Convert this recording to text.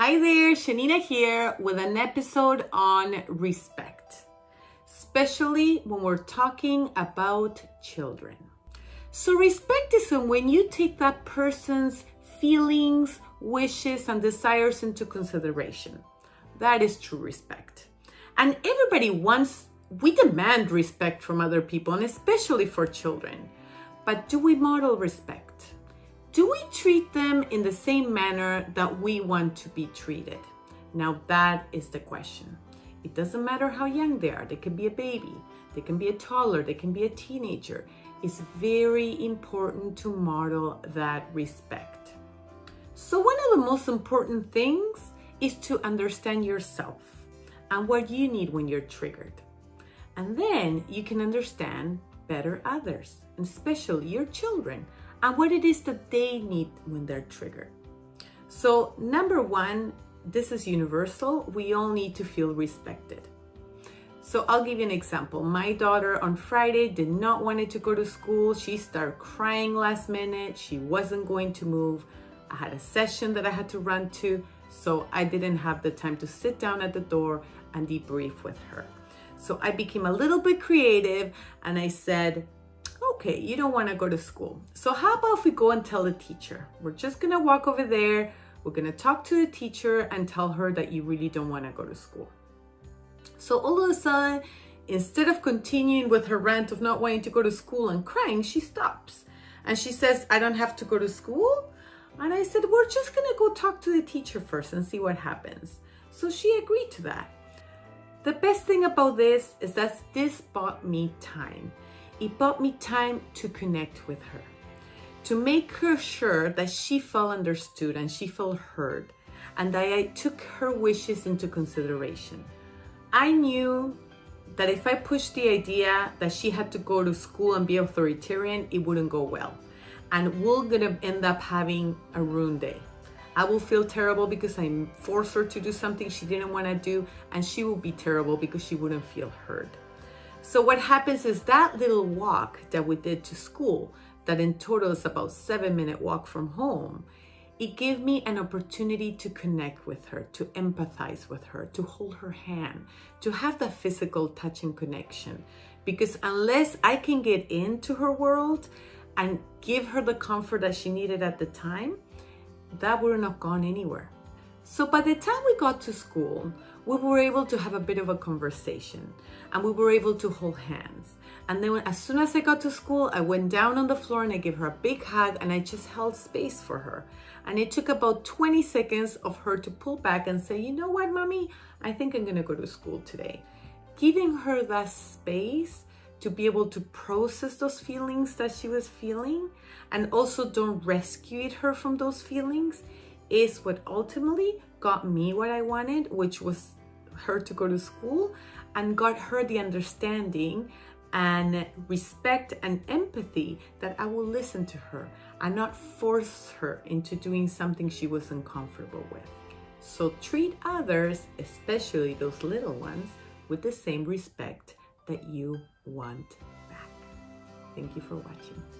Hi there, Shanina here with an episode on respect, especially when we're talking about children. So respect is when you take that person's feelings, wishes, and desires into consideration. That is true respect. And we demand respect from other people, and especially for children. But do we model respect? Do we treat them in the same manner that we want to be treated? Now that is the question. It doesn't matter how young they are. They can be a baby, they can be a toddler, they can be a teenager. It's very important to model that respect. So one of the most important things is to understand yourself and what you need when you're triggered. And then you can understand better others, and especially your children, and what it is that they need when they're triggered. So number one, this is universal. We all need to feel respected. So I'll give you an example. My daughter on Friday did not want to go to school. She started crying last minute. She wasn't going to move. I had a session that I had to run to, so I didn't have the time to sit down at the door and debrief with her. So I became a little bit creative and I said, okay, you don't want to go to school. So how about if we go and tell the teacher? We're just going to walk over there. We're going to talk to the teacher and tell her that you really don't want to go to school. So all of a sudden, instead of continuing with her rant of not wanting to go to school and crying, she stops. And she says, I don't have to go to school? And I said, we're just going to go talk to the teacher first and see what happens. So she agreed to that. The best thing about this is that this bought me time. It bought me time to connect with her, to make her sure that she felt understood and she felt heard, and that I took her wishes into consideration. I knew that if I pushed the idea that she had to go to school and be authoritarian, it wouldn't go well. And we're gonna end up having a ruined day. I will feel terrible because I forced her to do something she didn't want to do, and she will be terrible because she wouldn't feel heard. So what happens is that little walk that we did to school, that in total is about 7-minute walk from home, it gave me an opportunity to connect with her, to empathize with her, to hold her hand, to have that physical touch and connection. Because unless I can get into her world and give her the comfort that she needed at the time, that wouldn't have gone anywhere. So by the time we got to school, we were able to have a bit of a conversation and we were able to hold hands. And then as soon as I got to school, I went down on the floor and I gave her a big hug and I just held space for her. And it took about 20 seconds of her to pull back and say, you know what, mommy, I think I'm gonna go to school today. Giving her that space to be able to process those feelings that she was feeling and also don't rescue her from those feelings is what ultimately got me what I wanted, which was her to go to school, and got her the understanding and respect and empathy that I will listen to her and not force her into doing something she wasn't comfortable with. So treat others, especially those little ones, with the same respect that you want back. Thank you for watching.